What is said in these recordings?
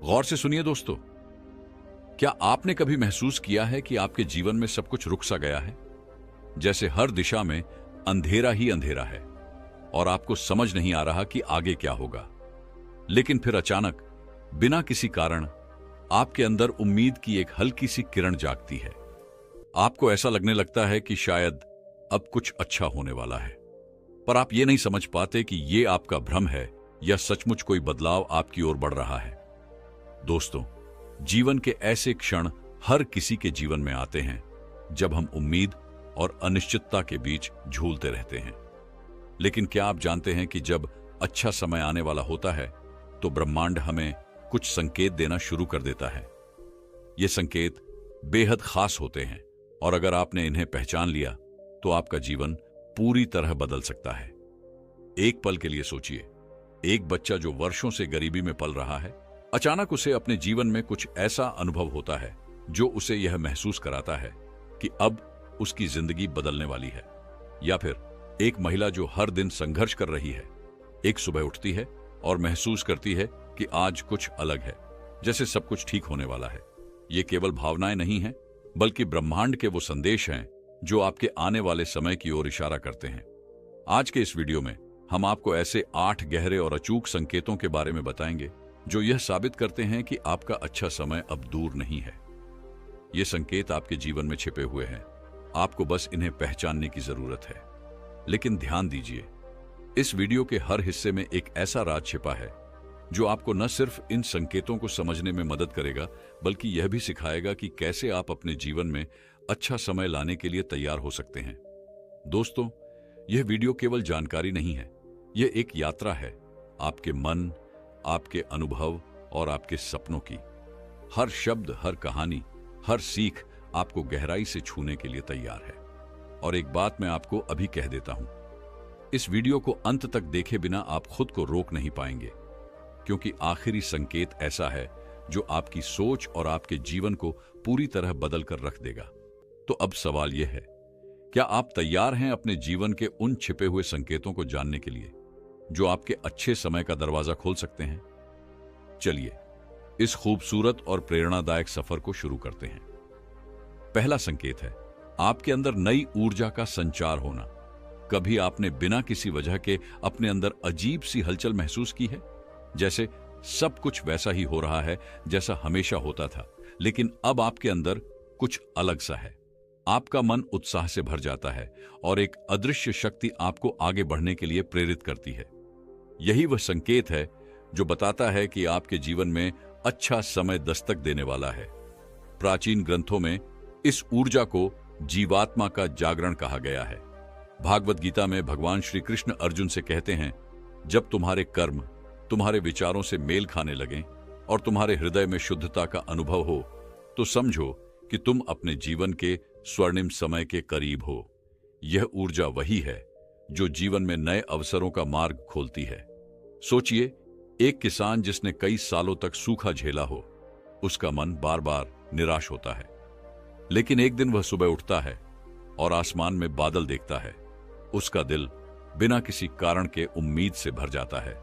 गौर से सुनिए दोस्तों, क्या आपने कभी महसूस किया है कि आपके जीवन में सब कुछ रुक सा गया है? जैसे हर दिशा में अंधेरा ही अंधेरा है और आपको समझ नहीं आ रहा कि आगे क्या होगा। लेकिन फिर अचानक बिना किसी कारण आपके अंदर उम्मीद की एक हल्की सी किरण जागती है। आपको ऐसा लगने लगता है कि शायद अब कुछ अच्छा होने वाला है, पर आप ये नहीं समझ पाते कि ये आपका भ्रम है या सचमुच कोई बदलाव आपकी ओर बढ़ रहा है। दोस्तों, जीवन के ऐसे क्षण हर किसी के जीवन में आते हैं जब हम उम्मीद और अनिश्चितता के बीच झूलते रहते हैं। लेकिन क्या आप जानते हैं कि जब अच्छा समय आने वाला होता है तो ब्रह्मांड हमें कुछ संकेत देना शुरू कर देता है। ये संकेत बेहद खास होते हैं और अगर आपने इन्हें पहचान लिया तो आपका जीवन पूरी तरह बदल सकता है। एक पल के लिए सोचिए, एक बच्चा जो वर्षों से गरीबी में पल रहा है, अचानक उसे अपने जीवन में कुछ ऐसा अनुभव होता है जो उसे यह महसूस कराता है कि अब उसकी जिंदगी बदलने वाली है। या फिर एक महिला जो हर दिन संघर्ष कर रही है, एक सुबह उठती है और महसूस करती है कि आज कुछ अलग है, जैसे सब कुछ ठीक होने वाला है। ये केवल भावनाएं नहीं हैं, बल्कि ब्रह्मांड के वो संदेश हैं जो आपके आने वाले समय की ओर इशारा करते हैं। आज के इस वीडियो में हम आपको ऐसे 8 गहरे और अचूक संकेतों के बारे में बताएंगे जो यह साबित करते हैं कि आपका अच्छा समय अब दूर नहीं है। ये संकेत आपके जीवन में छिपे हुए हैं, आपको बस इन्हें पहचानने की जरूरत है। लेकिन ध्यान दीजिए, इस वीडियो के हर हिस्से में एक ऐसा राज छिपा है जो आपको न सिर्फ इन संकेतों को समझने में मदद करेगा, बल्कि यह भी सिखाएगा कि कैसे आप अपने जीवन में अच्छा समय लाने के लिए तैयार हो सकते हैं। दोस्तों, यह वीडियो केवल जानकारी नहीं है, यह एक यात्रा है आपके मन, आपके अनुभव और आपके सपनों की। हर शब्द, हर कहानी, हर सीख आपको गहराई से छूने के लिए तैयार है। और एक बात मैं आपको अभी कह देता हूं, इस वीडियो को अंत तक देखे बिना आप खुद को रोक नहीं पाएंगे, क्योंकि आखिरी संकेत ऐसा है जो आपकी सोच और आपके जीवन को पूरी तरह बदल कर रख देगा। तो अब सवाल यह है, क्या आप तैयार हैं अपने जीवन के उन छिपे हुए संकेतों को जानने के लिए जो आपके अच्छे समय का दरवाजा खोल सकते हैं? चलिए इस खूबसूरत और प्रेरणादायक सफर को शुरू करते हैं। पहला संकेत है आपके अंदर नई ऊर्जा का संचार होना। कभी आपने बिना किसी वजह के अपने अंदर अजीब सी हलचल महसूस की है, जैसे सब कुछ वैसा ही हो रहा है जैसा हमेशा होता था, लेकिन अब आपके अंदर कुछ अलग सा है। आपका मन उत्साह से भर जाता है और एक अदृश्य शक्ति आपको आगे बढ़ने के लिए प्रेरित करती है। यही वह संकेत है जो बताता है कि आपके जीवन में अच्छा समय दस्तक देने वाला है। प्राचीन ग्रंथों में इस ऊर्जा को जीवात्मा का जागरण कहा गया है। भागवत गीता में भगवान श्री कृष्ण अर्जुन से कहते हैं, जब तुम्हारे कर्म तुम्हारे विचारों से मेल खाने लगें और तुम्हारे हृदय में शुद्धता का अनुभव हो, तो समझो कि तुम अपने जीवन के स्वर्णिम समय के करीब हो। यह ऊर्जा वही है जो जीवन में नए अवसरों का मार्ग खोलती है। सोचिए, एक किसान जिसने कई सालों तक सूखा झेला हो, उसका मन बार बार निराश होता है। लेकिन एक दिन वह सुबह उठता है और आसमान में बादल देखता है। उसका दिल बिना किसी कारण के उम्मीद से भर जाता है।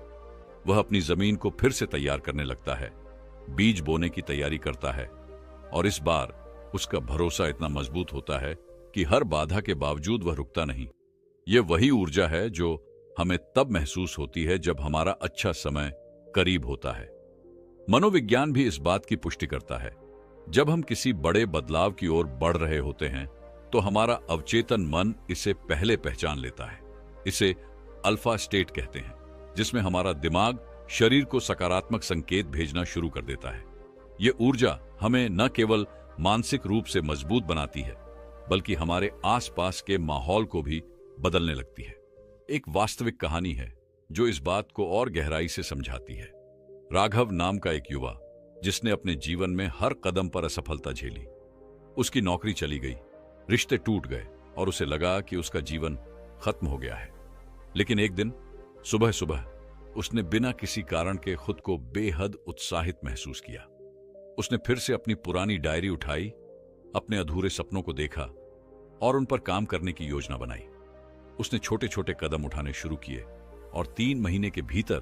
वह अपनी जमीन को फिर से तैयार करने लगता है, बीज बोने की तैयारी करता है और इस बार उसका भरोसा इतना मजबूत होता है कि हर बाधा के बावजूद वह रुकता नहीं। यह वही ऊर्जा है जो हमें तब महसूस होती है जब हमारा अच्छा समय करीब होता है। मनोविज्ञान भी इस बात की पुष्टि करता है। जब हम किसी बड़े बदलाव की ओर बढ़ रहे होते हैं तो हमारा अवचेतन मन इसे पहले पहचान लेता है। इसे अल्फा स्टेट कहते हैं, जिसमें हमारा दिमाग शरीर को सकारात्मक संकेत भेजना शुरू कर देता है। यह ऊर्जा हमें न केवल मानसिक रूप से मजबूत बनाती है, बल्कि हमारे आसपास के माहौल को भी बदलने लगती है। एक वास्तविक कहानी है जो इस बात को और गहराई से समझाती है। राघव नाम का एक युवा, जिसने अपने जीवन में हर कदम पर असफलता झेली। उसकी नौकरी चली गई, रिश्ते टूट गए और उसे लगा कि उसका जीवन खत्म हो गया है। लेकिन एक दिन सुबह सुबह उसने बिना किसी कारण के खुद को बेहद उत्साहित महसूस किया। उसने फिर से अपनी पुरानी डायरी उठाई, अपने अधूरे सपनों को देखा और उन पर काम करने की योजना बनाई। उसने छोटे छोटे कदम उठाने शुरू किए और 3 महीने के भीतर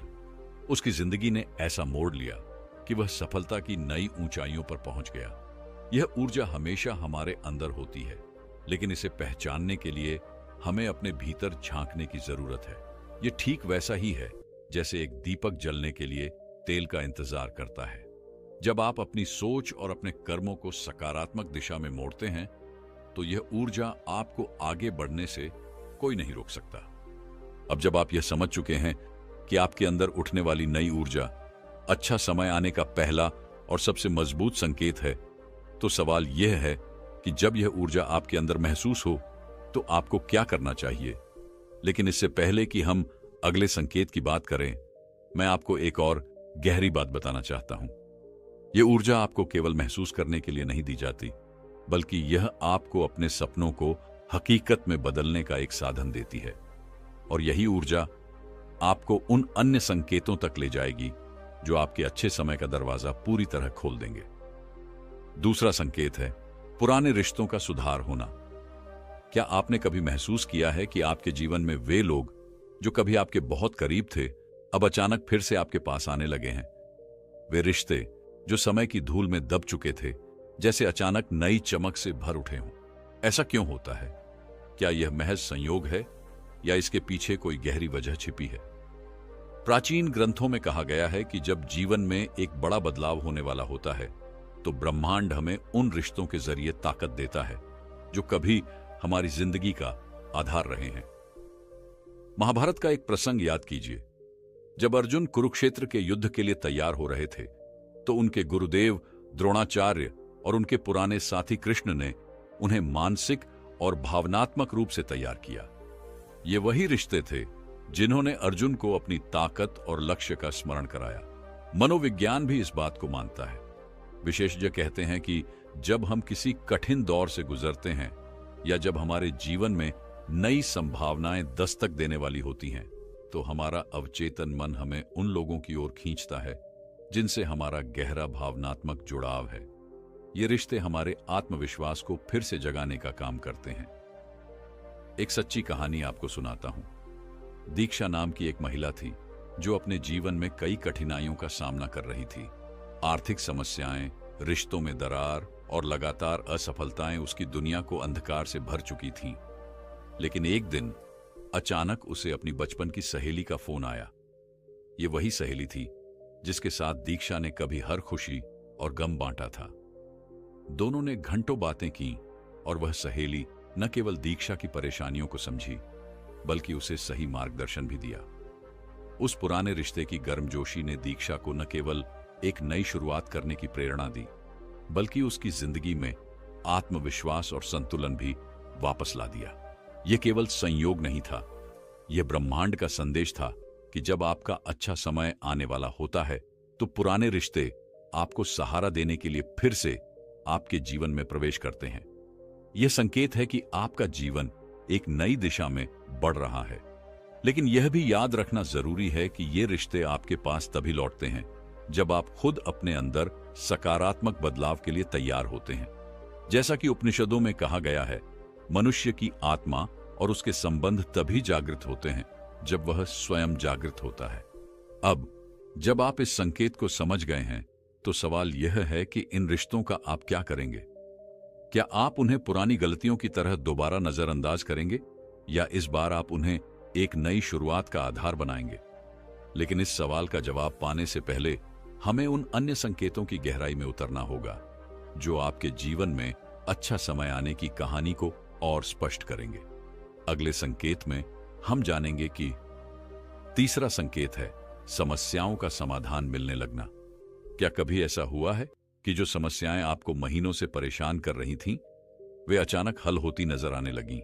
उसकी जिंदगी ने ऐसा मोड़ लिया कि वह सफलता की नई ऊंचाइयों पर पहुंच गया। यह ऊर्जा हमेशा हमारे अंदर होती है, लेकिन इसे पहचानने के लिए हमें अपने भीतर झांकने की जरूरत है। यह ठीक वैसा ही है जैसे एक दीपक जलने के लिए तेल का इंतजार करता है। जब आप अपनी सोच और अपने कर्मों को सकारात्मक दिशा में मोड़ते हैं, तो यह ऊर्जा आपको आगे बढ़ने से कोई नहीं रोक सकता। अब जब आप यह समझ चुके हैं कि आपके अंदर उठने वाली नई ऊर्जा अच्छा समय आने का पहला और सबसे मजबूत संकेत है, तो सवाल यह है कि जब यह ऊर्जा आपके अंदर महसूस हो तो आपको क्या करना चाहिए। लेकिन इससे पहले कि हम अगले संकेत की बात करें, मैं आपको एक और गहरी बात बताना चाहता हूं। यह ऊर्जा आपको केवल महसूस करने के लिए नहीं दी जाती, बल्कि यह आपको अपने सपनों को हकीकत में बदलने का एक साधन देती है। और यही ऊर्जा आपको उन अन्य संकेतों तक ले जाएगी जो आपके अच्छे समय का दरवाजा पूरी तरह खोल देंगे। दूसरा संकेत है पुराने रिश्तों का सुधार होना। क्या आपने कभी महसूस किया है कि आपके जीवन में वे लोग जो कभी आपके बहुत करीब थे, अब अचानक फिर से आपके पास आने लगे हैं? वे रिश्ते जो समय की धूल में दब चुके थे, जैसे अचानक नई चमक से भर उठे हों। ऐसा क्यों होता है? क्या यह महज संयोग है या इसके पीछे कोई गहरी वजह छिपी है? प्राचीन ग्रंथों में कहा गया है कि जब जीवन में एक बड़ा बदलाव होने वाला होता है, तो ब्रह्मांड हमें उन रिश्तों के जरिए ताकत देता है जो कभी हमारी जिंदगी का आधार रहे हैं। महाभारत का एक प्रसंग याद कीजिए। जब अर्जुन कुरुक्षेत्र के युद्ध के लिए तैयार हो रहे थे, तो उनके गुरुदेव द्रोणाचार्य और उनके पुराने साथी कृष्ण ने उन्हें मानसिक और भावनात्मक रूप से तैयार किया। ये वही रिश्ते थे जिन्होंने अर्जुन को अपनी ताकत और लक्ष्य का स्मरण कराया। मनोविज्ञान भी इस बात को मानता है। विशेषज्ञ कहते हैं कि जब हम किसी कठिन दौर से गुजरते हैं या जब हमारे जीवन में नई संभावनाएं दस्तक देने वाली होती हैं, तो हमारा अवचेतन मन हमें उन लोगों की ओर खींचता है जिनसे हमारा गहरा भावनात्मक जुड़ाव है। ये रिश्ते हमारे आत्मविश्वास को फिर से जगाने का काम करते हैं। एक सच्ची कहानी आपको सुनाता हूं। दीक्षा नाम की एक महिला थी जो अपने जीवन में कई कठिनाइयों का सामना कर रही थी। आर्थिक समस्याएं, रिश्तों में दरार और लगातार असफलताएं उसकी दुनिया को अंधकार से भर चुकी थीं। लेकिन एक दिन अचानक उसे अपनी बचपन की सहेली का फोन आया। ये वही सहेली थी जिसके साथ दीक्षा ने कभी हर खुशी और गम बांटा था। दोनों ने घंटों बातें की और वह सहेली न केवल दीक्षा की परेशानियों को समझी, बल्कि उसे सही मार्गदर्शन भी दिया। उस पुराने रिश्ते की गर्मजोशी ने दीक्षा को न केवल एक नई शुरुआत करने की प्रेरणा दी, बल्कि उसकी जिंदगी में आत्मविश्वास और संतुलन भी वापस ला दिया। यह केवल संयोग नहीं था, यह ब्रह्मांड का संदेश था कि जब आपका अच्छा समय आने वाला होता है, तो पुराने रिश्ते आपको सहारा देने के लिए फिर से आपके जीवन में प्रवेश करते हैं। यह संकेत है कि आपका जीवन एक नई दिशा में बढ़ रहा है। लेकिन यह भी याद रखना जरूरी है कि ये रिश्ते आपके पास तभी लौटते हैं जब आप खुद अपने अंदर सकारात्मक बदलाव के लिए तैयार होते हैं। जैसा कि उपनिषदों में कहा गया है, मनुष्य की आत्मा और उसके संबंध तभी जागृत होते हैं जब वह स्वयं जागृत होता है। अब जब आप इस संकेत को समझ गए हैं, तो सवाल यह है कि इन रिश्तों का आप क्या करेंगे? क्या आप उन्हें पुरानी गलतियों की तरह दोबारा नजरअंदाज करेंगे, या इस बार आप उन्हें एक नई शुरुआत का आधार बनाएंगे? लेकिन इस सवाल का जवाब पाने से पहले हमें उन अन्य संकेतों की गहराई में उतरना होगा जो आपके जीवन में अच्छा समय आने की कहानी को और स्पष्ट करेंगे। अगले संकेत में हम जानेंगे कि तीसरा संकेत है समस्याओं का समाधान मिलने लगना। क्या कभी ऐसा हुआ है कि जो समस्याएं आपको महीनों से परेशान कर रही थीं, वे अचानक हल होती नजर आने लगीं?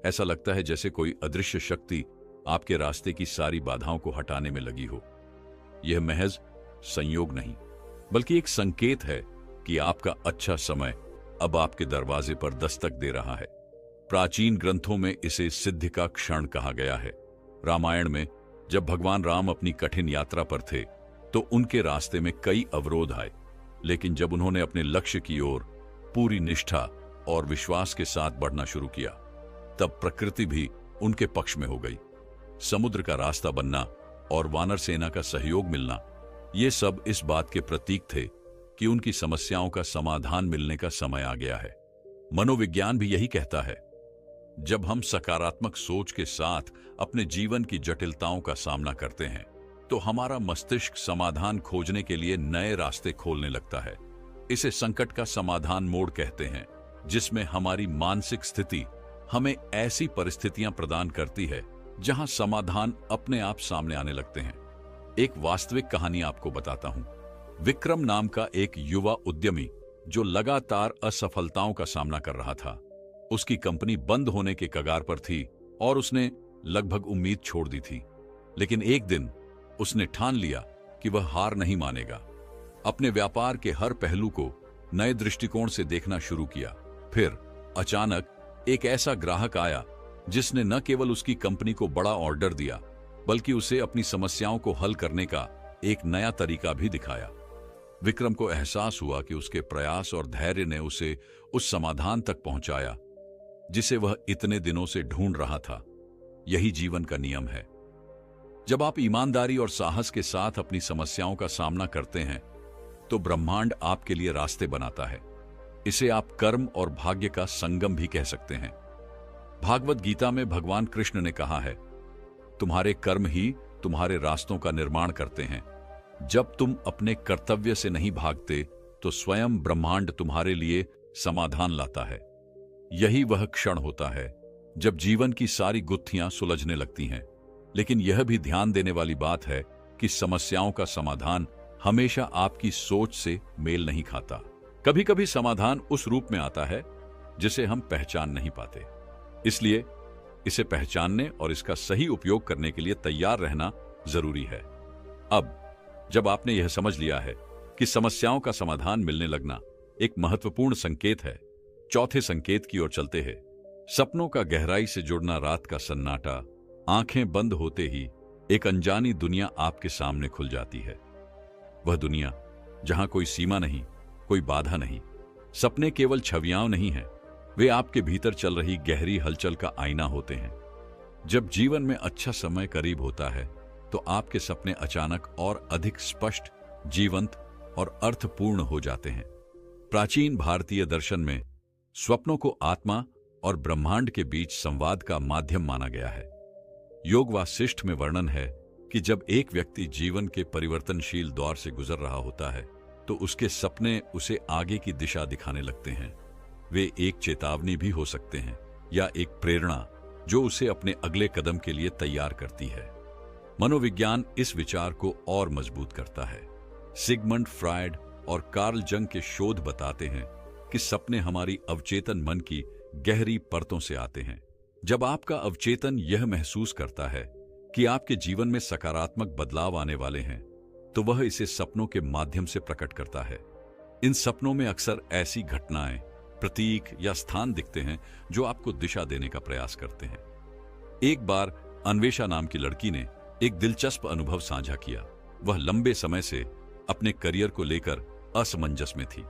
ऐसा लगता है जैसे कोई अदृश्य शक्ति आपके रास्ते की सारी बाधाओं को हटाने में लगी हो। यह महज संयोग नहीं, बल्कि एक संकेत है कि आपका अच्छा समय अब आपके दरवाजे पर दस्तक दे रहा है। प्राचीन ग्रंथों में इसे सिद्धि का क्षण कहा गया है। रामायण में जब भगवान राम अपनी कठिन यात्रा पर थे, तो उनके रास्ते में कई अवरोध आए, लेकिन जब उन्होंने अपने लक्ष्य की ओर पूरी निष्ठा और विश्वास के साथ बढ़ना शुरू किया, तब प्रकृति भी उनके पक्ष में हो गई। समुद्र का रास्ता बनना और वानर सेना का सहयोग मिलना ये सब इस बात के प्रतीक थे कि उनकी समस्याओं का समाधान मिलने का समय आ गया है। मनोविज्ञान भी यही कहता है, जब हम सकारात्मक सोच के साथ अपने जीवन की जटिलताओं का सामना करते हैं तो हमारा मस्तिष्क समाधान खोजने के लिए नए रास्ते खोलने लगता है। इसे संकट का समाधान मोड कहते हैं, जिसमें हमारी मानसिक स्थिति हमें ऐसी परिस्थितियां प्रदान करती है जहां समाधान अपने आप सामने आने लगते हैं। एक वास्तविक कहानी आपको बताता हूं। विक्रम नाम का एक युवा उद्यमी जो लगातार असफलताओं का सामना कर रहा था। उसकी कंपनी बंद होने के कगार पर थी और उसने लगभग उम्मीद छोड़ दी थी। लेकिन एक दिन उसने ठान लिया कि वह हार नहीं मानेगा। अपने व्यापार के हर पहलू को नए दृष्टिकोण से देखना शुरू किया। फिर अचानक एक ऐसा ग्राहक आया जिसने न केवल उसकी कंपनी को बड़ा ऑर्डर दिया, बल्कि उसे अपनी समस्याओं को हल करने का एक नया तरीका भी दिखाया। विक्रम को एहसास हुआ कि उसके प्रयास और धैर्य ने उसे उस समाधान तक पहुंचाया जिसे वह इतने दिनों से ढूंढ रहा था। यही जीवन का नियम है। जब आप ईमानदारी और साहस के साथ अपनी समस्याओं का सामना करते हैं तो ब्रह्मांड आपके लिए रास्ते बनाता है। इसे आप कर्म और भाग्य का संगम भी कह सकते हैं। भागवत गीता में भगवान कृष्ण ने कहा है, तुम्हारे कर्म ही तुम्हारे रास्तों का निर्माण करते हैं। जब तुम अपने कर्तव्य से नहीं भागते तो स्वयं ब्रह्मांड तुम्हारे लिए समाधान लाता है। यही वह क्षण होता है जब जीवन की सारी गुत्थियां सुलझने लगती हैं। लेकिन यह भी ध्यान देने वाली बात है कि समस्याओं का समाधान हमेशा आपकी सोच से मेल नहीं खाता। कभी कभी समाधान उस रूप में आता है जिसे हम पहचान नहीं पाते। इसलिए इसे पहचानने और इसका सही उपयोग करने के लिए तैयार रहना जरूरी है। अब जब आपने यह समझ लिया है कि समस्याओं का समाधान मिलने लगना एक महत्वपूर्ण संकेत है, चौथे संकेत की ओर चलते हैं। सपनों का गहराई से जुड़ना। रात का सन्नाटा, आंखें बंद होते ही एक अनजानी दुनिया आपके सामने खुल जाती है। वह दुनिया जहां कोई सीमा नहीं, कोई बाधा नहीं। सपने केवल छवियां नहीं हैं, वे आपके भीतर चल रही गहरी हलचल का आईना होते हैं। जब जीवन में अच्छा समय करीब होता है तो आपके सपने अचानक और अधिक स्पष्ट, जीवंत और अर्थपूर्ण हो जाते हैं। प्राचीन भारतीय दर्शन में स्वप्नों को आत्मा और ब्रह्मांड के बीच संवाद का माध्यम माना गया है। योग वासिष्ठ में वर्णन है कि जब एक व्यक्ति जीवन के परिवर्तनशील दौर से गुजर रहा होता है तो उसके सपने उसे आगे की दिशा दिखाने लगते हैं। वे एक चेतावनी भी हो सकते हैं या एक प्रेरणा जो उसे अपने अगले कदम के लिए तैयार करती है। मनोविज्ञान इस विचार को और मजबूत करता है। सिगमंड फ्रायड और कार्ल जंग के शोध बताते हैं कि सपने हमारी अवचेतन मन की गहरी परतों से आते हैं। जब आपका अवचेतन यह महसूस करता है कि आपके जीवन में सकारात्मक बदलाव आने वाले हैं तो वह इसे सपनों के माध्यम से प्रकट करता है। इन सपनों में अक्सर ऐसी घटनाएं, प्रतीक या स्थान दिखते हैं जो आपको दिशा देने का प्रयास करते हैं। एक बार अन्वेषा नाम की लड़की ने एक दिलचस्प अनुभव साझा किया। वह लंबे समय से अपने करियर को लेकर असमंजस में थी।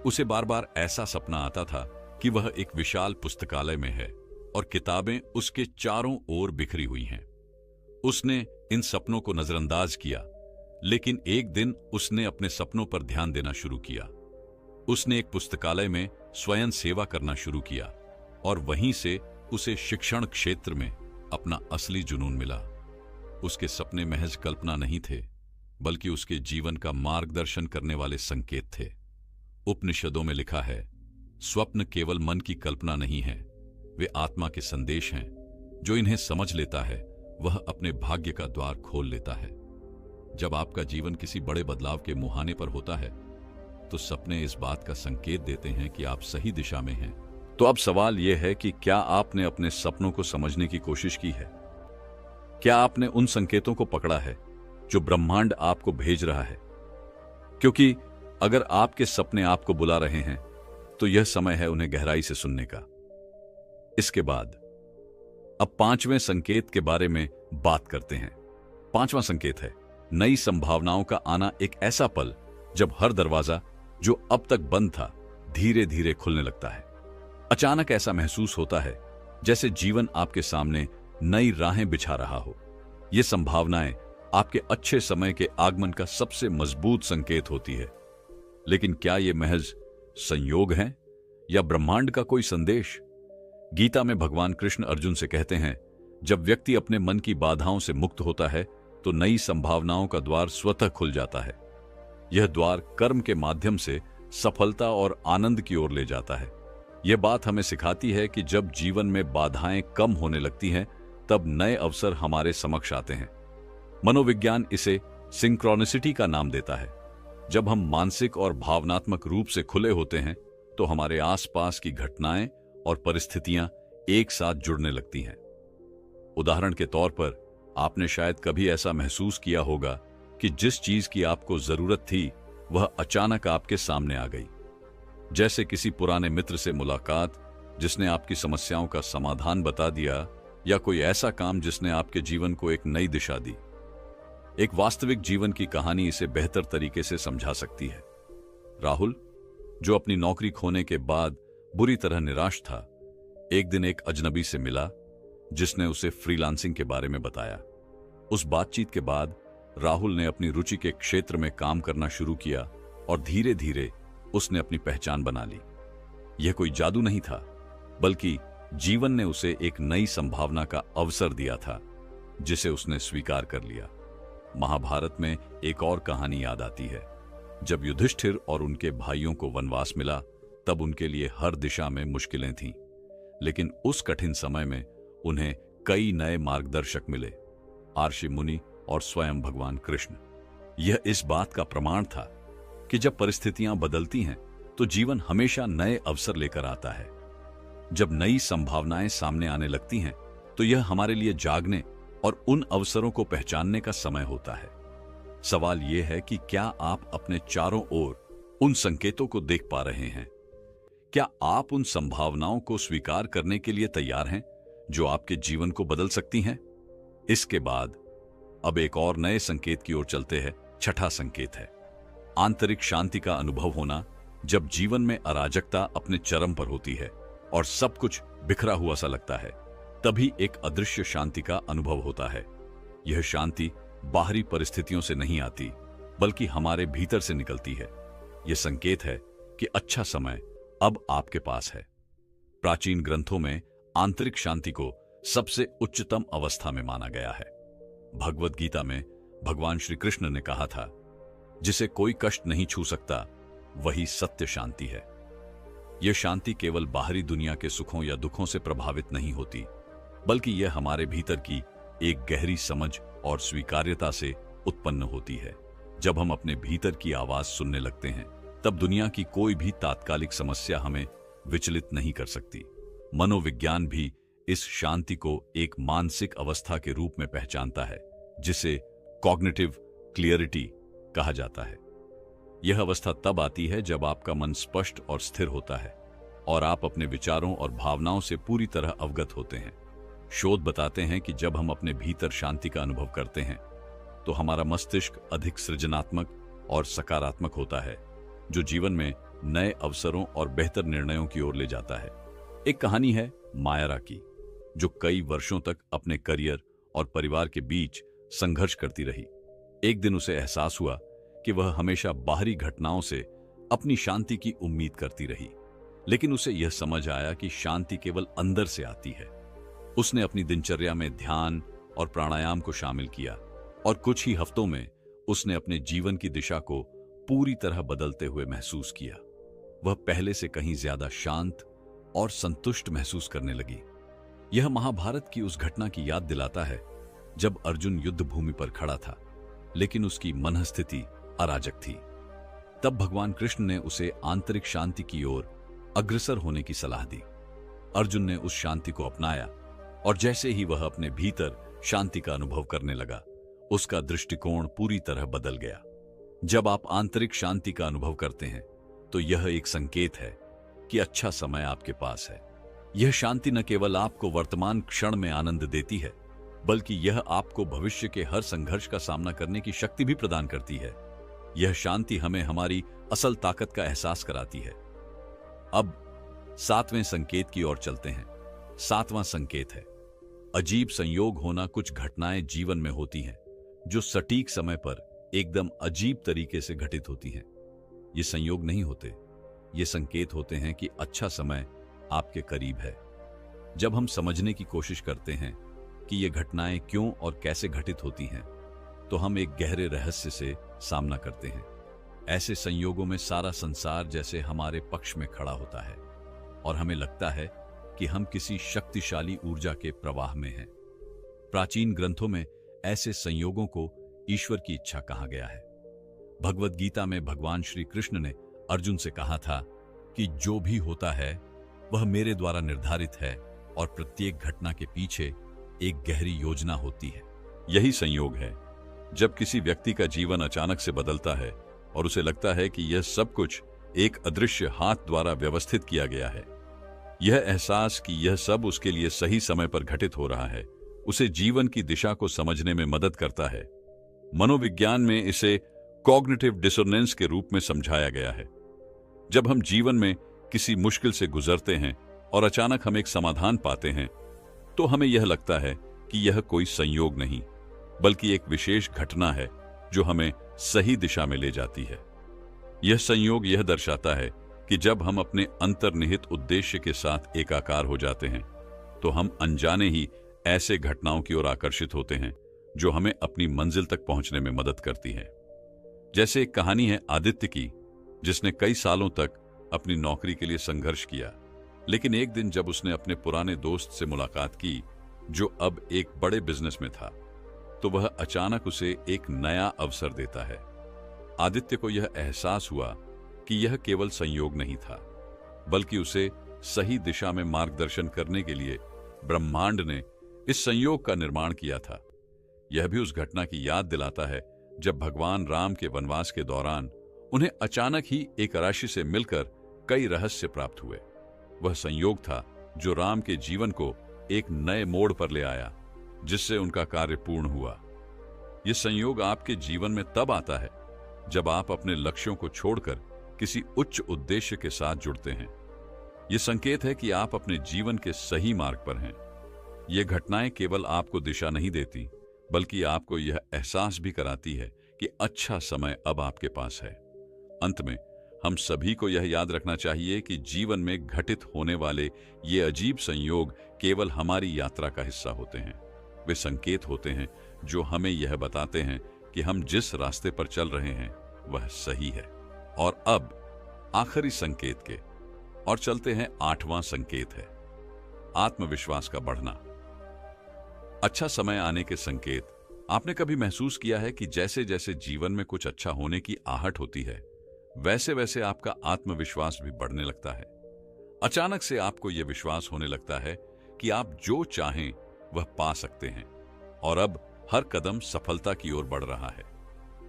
उसे बार बार ऐसा सपना आता था कि वह एक विशाल पुस्तकालय में है और किताबें उसके चारों ओर बिखरी हुई हैं। उसने इन सपनों को नजरअंदाज किया, लेकिन एक दिन उसने अपने सपनों पर ध्यान देना शुरू किया। उसने एक पुस्तकालय में स्वयं सेवा करना शुरू किया और वहीं से उसे शिक्षण क्षेत्र में अपना असली जुनून मिला। उसके सपने महज कल्पना नहीं थे, बल्कि उसके जीवन का मार्गदर्शन करने वाले संकेत थे। उपनिषदों में लिखा है, स्वप्न केवल मन की कल्पना नहीं है, वे आत्मा के संदेश हैं। जो इन्हें समझ लेता है वह अपने भाग्य का द्वार खोल लेता है। जब आपका जीवन किसी बड़े बदलाव के मुहाने पर होता है तो सपने इस बात का संकेत देते हैं कि आप सही दिशा में हैं। तो अब सवाल यह है कि क्या आपने अपने सपनों को समझने की कोशिश की है? क्या आपने उन संकेतों को पकड़ा है जो ब्रह्मांड आपको भेज रहा है? क्योंकि अगर आपके सपने आपको बुला रहे हैं तो यह समय है उन्हें गहराई से सुनने का। इसके बाद अब पांचवें संकेत के बारे में बात करते हैं। पांचवां संकेत है नई संभावनाओं का आना। एक ऐसा पल जब हर दरवाजा जो अब तक बंद था धीरे धीरे खुलने लगता है। अचानक ऐसा महसूस होता है जैसे जीवन आपके सामने नई राहें बिछा रहा हो। ये संभावनाएं आपके अच्छे समय के आगमन का सबसे मजबूत संकेत होती है। लेकिन क्या यह महज संयोग है या ब्रह्मांड का कोई संदेश? गीता में भगवान कृष्ण अर्जुन से कहते हैं, जब व्यक्ति अपने मन की बाधाओं से मुक्त होता है तो नई संभावनाओं का द्वार स्वतः खुल जाता है। यह द्वार कर्म के माध्यम से सफलता और आनंद की ओर ले जाता है। यह बात हमें सिखाती है कि जब जीवन में बाधाएं कम होने लगती हैं, तब नए अवसर हमारे समक्ष आते हैं। मनोविज्ञान इसे सिंक्रोनिसिटी का नाम देता है। जब हम मानसिक और भावनात्मक रूप से खुले होते हैं तो हमारे आसपास की घटनाएं और परिस्थितियां एक साथ जुड़ने लगती हैं। उदाहरण के तौर पर, आपने शायद कभी ऐसा महसूस किया होगा कि जिस चीज की आपको जरूरत थी वह अचानक आपके सामने आ गई। जैसे किसी पुराने मित्र से मुलाकात जिसने आपकी समस्याओं का समाधान बता दिया, या कोई ऐसा काम जिसने आपके जीवन को एक नई दिशा दी। एक वास्तविक जीवन की कहानी इसे बेहतर तरीके से समझा सकती है। राहुल, जो अपनी नौकरी खोने के बाद बुरी तरह निराश था, एक दिन एक अजनबी से मिला जिसने उसे फ्रीलांसिंग के बारे में बताया। उस बातचीत के बाद राहुल ने अपनी रुचि के क्षेत्र में काम करना शुरू किया और धीरे धीरे उसने अपनी पहचान बना ली। यह कोई जादू नहीं था, बल्कि जीवन ने उसे एक नई संभावना का अवसर दिया था, जिसे उसने स्वीकार कर लिया। महाभारत में एक और कहानी याद आती है। जब युधिष्ठिर और उनके भाइयों को वनवास मिला, तब उनके लिए हर दिशा में मुश्किलें थीं। लेकिन उस कठिन समय में उन्हें कई नए मार्गदर्शक मिले, आर्षि मुनि और स्वयं भगवान कृष्ण। यह इस बात का प्रमाण था कि जब परिस्थितियां बदलती हैं तो जीवन हमेशा नए अवसर लेकर आता है। जब नई संभावनाएं सामने आने लगती हैं तो यह हमारे लिए जागने और उन अवसरों को पहचानने का समय होता है। सवाल यह है कि क्या आप अपने चारों ओर उन संकेतों को देख पा रहे हैं? क्या आप उन संभावनाओं को स्वीकार करने के लिए तैयार हैं जो आपके जीवन को बदल सकती हैं? इसके बाद अब एक और नए संकेत की ओर चलते हैं। छठा संकेत है आंतरिक शांति का अनुभव होना। जब जीवन में अराजकता अपने चरम पर होती है और सब कुछ बिखरा हुआ सा लगता है, तभी एक अदृश्य शांति का अनुभव होता है। यह शांति बाहरी परिस्थितियों से नहीं आती, बल्कि हमारे भीतर से निकलती है। यह संकेत है कि अच्छा समय अब आपके पास है। प्राचीन ग्रंथों में आंतरिक शांति को सबसे उच्चतम अवस्था में माना गया है। भगवद गीता में भगवान श्री कृष्ण ने कहा था, जिसे कोई कष्ट नहीं छू सकता वही सत्य शांति है। यह शांति केवल बाहरी दुनिया के सुखों या दुखों से प्रभावित नहीं होती, बल्कि यह हमारे भीतर की एक गहरी समझ और स्वीकार्यता से उत्पन्न होती है। जब हम अपने भीतर की आवाज सुनने लगते हैं, तब दुनिया की कोई भी तात्कालिक समस्या हमें विचलित नहीं कर सकती। मनोविज्ञान भी इस शांति को एक मानसिक अवस्था के रूप में पहचानता है, जिसे कॉग्निटिव क्लियरिटी कहा जाता है। यह अवस्था तब आती है जब आपका मन स्पष्ट और स्थिर होता है और आप अपने विचारों और भावनाओं से पूरी तरह अवगत होते हैं। शोध बताते हैं कि जब हम अपने भीतर शांति का अनुभव करते हैं तो हमारा मस्तिष्क अधिक सृजनात्मक और सकारात्मक होता है, जो जीवन में नए अवसरों और बेहतर निर्णयों की ओर ले जाता है। एक कहानी है मायरा की, जो कई वर्षों तक अपने करियर और परिवार के बीच संघर्ष करती रही। एक दिन उसे एहसास हुआ कि वह हमेशा बाहरी घटनाओं से अपनी शांति की उम्मीद करती रही, लेकिन उसे यह समझ आया कि शांति केवल अंदर से आती है। उसने अपनी दिनचर्या में ध्यान और प्राणायाम को शामिल किया और कुछ ही हफ्तों में उसने अपने जीवन की दिशा को पूरी तरह बदलते हुए महसूस किया। वह पहले से कहीं ज्यादा शांत और संतुष्ट महसूस करने लगी। यह महाभारत की उस घटना की याद दिलाता है जब अर्जुन युद्ध भूमि पर खड़ा था, लेकिन उसकी मनःस्थिति अराजक थी। तब भगवान कृष्ण ने उसे आंतरिक शांति की ओर अग्रसर होने की सलाह दी। अर्जुन ने उस शांति को अपनाया और जैसे ही वह अपने भीतर शांति का अनुभव करने लगा, उसका दृष्टिकोण पूरी तरह बदल गया। जब आप आंतरिक शांति का अनुभव करते हैं तो यह एक संकेत है कि अच्छा समय आपके पास है। यह शांति न केवल आपको वर्तमान क्षण में आनंद देती है, बल्कि यह आपको भविष्य के हर संघर्ष का सामना करने की शक्ति भी प्रदान करती है। यह शांति हमें हमारी असल ताकत का एहसास कराती है। अब 7वें संकेत की ओर चलते हैं। 7वां संकेत है अजीब संयोग होना। कुछ घटनाएं जीवन में होती हैं जो सटीक समय पर एकदम अजीब तरीके से घटित होती हैं। ये संयोग नहीं होते, ये संकेत होते हैं कि अच्छा समय आपके करीब है। जब हम समझने की कोशिश करते हैं कि ये घटनाएं क्यों और कैसे घटित होती हैं, तो हम एक गहरे रहस्य से सामना करते हैं। ऐसे संयोगों में सारा संसार जैसे हमारे पक्ष में खड़ा होता है और हमें लगता है कि हम किसी शक्तिशाली ऊर्जा के प्रवाह में हैं। प्राचीन ग्रंथों में ऐसे संयोगों को ईश्वर की इच्छा कहा गया है। भगवद गीता में भगवान श्री कृष्ण ने अर्जुन से कहा था कि जो भी होता है वह मेरे द्वारा निर्धारित है और प्रत्येक घटना के पीछे एक गहरी योजना होती है। यही संयोग है जब किसी व्यक्ति का जीवन अचानक से बदलता है और उसे लगता है कि यह सब कुछ एक अदृश्य हाथ द्वारा व्यवस्थित किया गया है। यह एहसास कि यह सब उसके लिए सही समय पर घटित हो रहा है उसे जीवन की दिशा को समझने में मदद करता है। मनोविज्ञान में इसे कॉग्निटिव डिसोनेंस के रूप में समझाया गया है। जब हम जीवन में किसी मुश्किल से गुजरते हैं और अचानक हम एक समाधान पाते हैं, तो हमें यह लगता है कि यह कोई संयोग नहीं, बल्कि एक विशेष घटना है जो हमें सही दिशा में ले जाती है। यह संयोग यह दर्शाता है कि जब हम अपने अंतर्निहित उद्देश्य के साथ एकाकार हो जाते हैं, तो हम अनजाने ही ऐसे घटनाओं की ओर आकर्षित होते हैं जो हमें अपनी मंजिल तक पहुंचने में मदद करती हैं। जैसे एक कहानी है आदित्य की, जिसने कई सालों तक अपनी नौकरी के लिए संघर्ष किया, लेकिन एक दिन जब उसने अपने पुराने दोस्त से मुलाकात की जो अब एक बड़े बिजनेस में था, तो वह अचानक उसे एक नया अवसर देता है। आदित्य को यह एहसास हुआ कि यह केवल संयोग नहीं था, बल्कि उसे सही दिशा में मार्गदर्शन करने के लिए ब्रह्मांड ने इस संयोग का निर्माण किया था। यह भी उस घटना की याद दिलाता है जब भगवान राम के वनवास के दौरान उन्हें अचानक ही एक राशि से मिलकर कई रहस्य प्राप्त हुए। वह संयोग था जो राम के जीवन को एक नए मोड़ पर ले आया, जिससे उनका कार्य पूर्ण हुआ। यह संयोग आपके जीवन में तब आता है जब आप अपने लक्ष्यों को छोड़कर किसी उच्च उद्देश्य के साथ जुड़ते हैं। यह संकेत है कि आप अपने जीवन के सही मार्ग पर हैं। ये घटनाएं केवल आपको दिशा नहीं देती, बल्कि आपको यह एहसास भी कराती है कि अच्छा समय अब आपके पास है। अंत में हम सभी को यह याद रखना चाहिए कि जीवन में घटित होने वाले ये अजीब संयोग केवल हमारी यात्रा का हिस्सा होते हैं। वे संकेत होते हैं जो हमें यह बताते हैं कि हम जिस रास्ते पर चल रहे हैं वह सही है। और अब आखिरी संकेत के और चलते हैं 8वां संकेत है आत्मविश्वास का बढ़ना। अच्छा समय आने के संकेत। आपने कभी महसूस किया है कि जैसे जैसे जीवन में कुछ अच्छा होने की आहट होती है, वैसे वैसे आपका आत्मविश्वास भी बढ़ने लगता है। अचानक से आपको यह विश्वास होने लगता है कि आप जो चाहें वह पा सकते हैं और अब हर कदम सफलता की ओर बढ़ रहा है।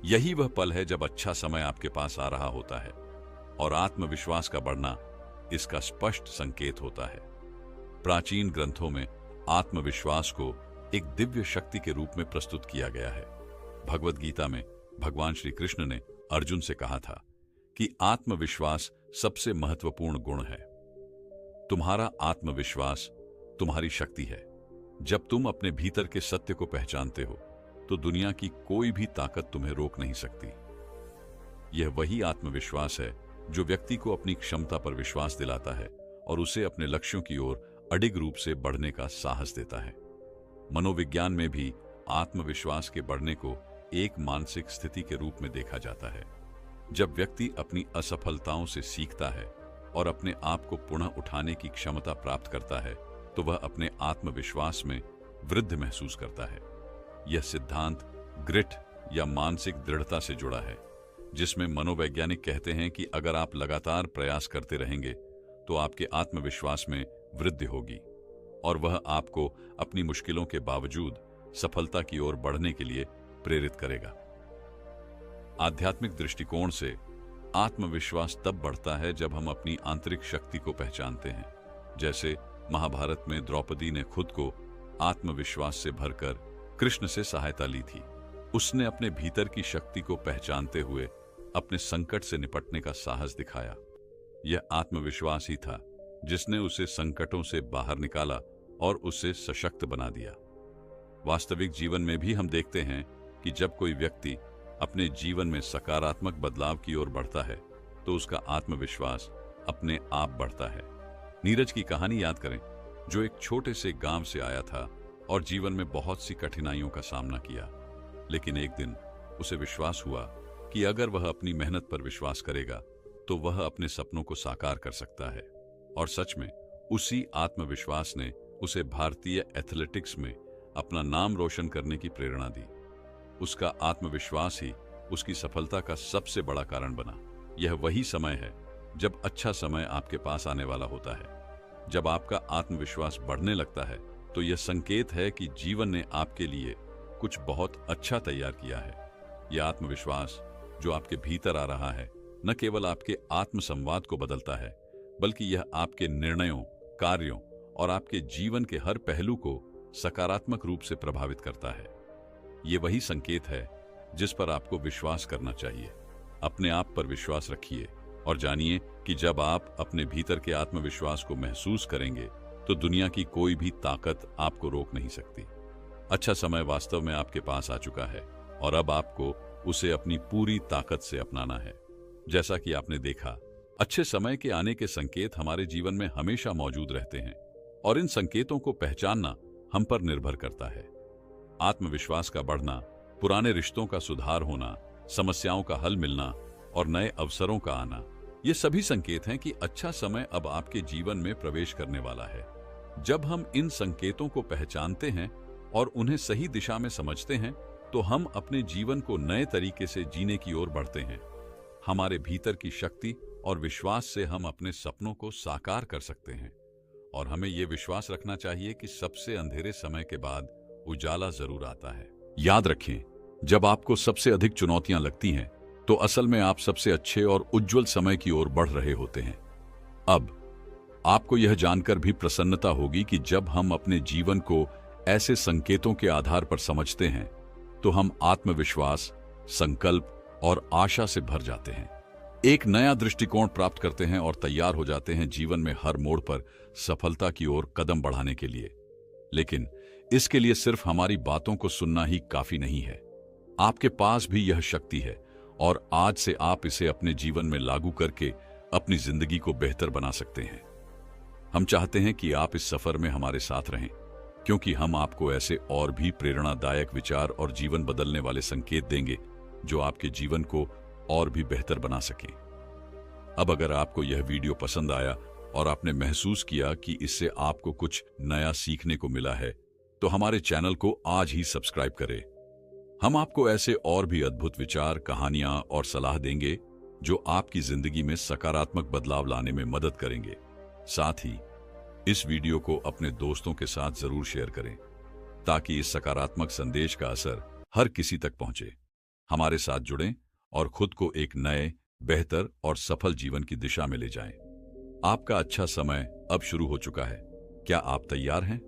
यही वह पल है जब अच्छा समय आपके पास आ रहा होता है और आत्मविश्वास का बढ़ना इसका स्पष्ट संकेत होता है। प्राचीन ग्रंथों में आत्मविश्वास को एक दिव्य शक्ति के रूप में प्रस्तुत किया गया है। भगवद गीता में भगवान श्री कृष्ण ने अर्जुन से कहा था कि आत्मविश्वास सबसे महत्वपूर्ण गुण है। तुम्हारा आत्मविश्वास तुम्हारी शक्ति है। जब तुम अपने भीतर के सत्य को पहचानते हो, तो दुनिया की कोई भी ताकत तुम्हें रोक नहीं सकती। यह वही आत्मविश्वास है जो व्यक्ति को अपनी क्षमता पर विश्वास दिलाता है और उसे अपने लक्ष्यों की ओर अडिग रूप से बढ़ने का साहस देता है। मनोविज्ञान में भी आत्मविश्वास के बढ़ने को एक मानसिक स्थिति के रूप में देखा जाता है। जब व्यक्ति अपनी असफलताओं से सीखता है और अपने आप को पुनः उठाने की क्षमता प्राप्त करता है, तो वह अपने आत्मविश्वास में वृद्धि महसूस करता है। यह सिद्धांत ग्रिट या मानसिक दृढ़ता से जुड़ा है, जिसमें मनोवैज्ञानिक कहते हैं कि अगर आप लगातार प्रयास करते रहेंगे तो आपके आत्मविश्वास में वृद्धि होगी और वह आपको अपनी मुश्किलों के बावजूद सफलता की ओर बढ़ने के लिए प्रेरित करेगा। आध्यात्मिक दृष्टिकोण से आत्मविश्वास तब बढ़ता है जब हम अपनी आंतरिक शक्ति को पहचानते हैं। जैसे महाभारत में द्रौपदी ने खुद को आत्मविश्वास से भरकर कृष्ण से सहायता ली थी। उसने अपने भीतर की शक्ति को पहचानते हुए अपने संकट से निपटने का साहस दिखाया। यह आत्मविश्वास ही था जिसने उसे संकटों से बाहर निकाला और उसे सशक्त बना दिया। वास्तविक जीवन में भी हम देखते हैं कि जब कोई व्यक्ति अपने जीवन में सकारात्मक बदलाव की ओर बढ़ता है तो उसका आत्मविश्वास अपने आप बढ़ता है। नीरज की कहानी याद करें, जो एक छोटे से गांव से आया था और जीवन में बहुत सी कठिनाइयों का सामना किया, लेकिन एक दिन उसे विश्वास हुआ कि अगर वह अपनी मेहनत पर विश्वास करेगा तो वह अपने सपनों को साकार कर सकता है। और सच में उसी आत्मविश्वास ने उसे भारतीय एथलेटिक्स में अपना नाम रोशन करने की प्रेरणा दी। उसका आत्मविश्वास ही उसकी सफलता का सबसे बड़ा कारण बना। यह वही समय है जब अच्छा समय आपके पास आने वाला होता है। जब आपका आत्मविश्वास बढ़ने लगता है तो यह संकेत है कि जीवन ने आपके लिए कुछ बहुत अच्छा तैयार किया है। यह आत्मविश्वास जो आपके भीतर आ रहा है न केवल आपके आत्मसंवाद को बदलता है, बल्कि यह आपके निर्णयों, कार्यों और आपके जीवन के हर पहलू को सकारात्मक रूप से प्रभावित करता है। यह वही संकेत है जिस पर आपको विश्वास करना चाहिए। अपने आप पर विश्वास रखिए और जानिए कि जब आप अपने भीतर के आत्मविश्वास को महसूस करेंगे तो दुनिया की कोई भी ताकत आपको रोक नहीं सकती। अच्छा समय वास्तव में आपके पास आ चुका है और अब आपको उसे अपनी पूरी ताकत से अपनाना है। जैसा कि आपने देखा, अच्छे समय के आने के संकेत हमारे जीवन में हमेशा मौजूद रहते हैं और इन संकेतों को पहचानना हम पर निर्भर करता है। आत्मविश्वास का बढ़ना, पुराने रिश्तों का सुधार होना, समस्याओं का हल मिलना और नए अवसरों का आना, ये सभी संकेत हैं कि अच्छा समय अब आपके जीवन में प्रवेश करने वाला है। जब हम इन संकेतों को पहचानते हैं और उन्हें सही दिशा में समझते हैं तो हम अपने जीवन को नए तरीके से जीने की ओर बढ़ते हैं। हमारे भीतर की शक्ति और विश्वास से हम अपने सपनों को साकार कर सकते हैं और हमें यह विश्वास रखना चाहिए कि सबसे अंधेरे समय के बाद उजाला जरूर आता है। याद रखें, जब आपको सबसे अधिक चुनौतियां लगती हैं तो असल में आप सबसे अच्छे और उज्जवल समय की ओर बढ़ रहे होते हैं। अब आपको यह जानकर भी प्रसन्नता होगी कि जब हम अपने जीवन को ऐसे संकेतों के आधार पर समझते हैं तो हम आत्मविश्वास, संकल्प और आशा से भर जाते हैं, एक नया दृष्टिकोण प्राप्त करते हैं और तैयार हो जाते हैं जीवन में हर मोड़ पर सफलता की ओर कदम बढ़ाने के लिए। लेकिन इसके लिए सिर्फ हमारी बातों को सुनना ही काफी नहीं है। आपके पास भी यह शक्ति है और आज से आप इसे अपने जीवन में लागू करके अपनी जिंदगी को बेहतर बना सकते हैं। हम चाहते हैं कि आप इस सफर में हमारे साथ रहें, क्योंकि हम आपको ऐसे और भी प्रेरणादायक विचार और जीवन बदलने वाले संकेत देंगे जो आपके जीवन को और भी बेहतर बना सके। अब अगर आपको यह वीडियो पसंद आया और आपने महसूस किया कि इससे आपको कुछ नया सीखने को मिला है तो हमारे चैनल को आज ही सब्सक्राइब करें। हम आपको ऐसे और भी अद्भुत विचार, कहानियां और सलाह देंगे जो आपकी जिंदगी में सकारात्मक बदलाव लाने में मदद करेंगे। साथ ही इस वीडियो को अपने दोस्तों के साथ जरूर शेयर करें ताकि इस सकारात्मक संदेश का असर हर किसी तक पहुंचे। हमारे साथ जुड़ें और खुद को एक नए, बेहतर और सफल जीवन की दिशा में ले जाएं। आपका अच्छा समय अब शुरू हो चुका है। क्या आप तैयार हैं?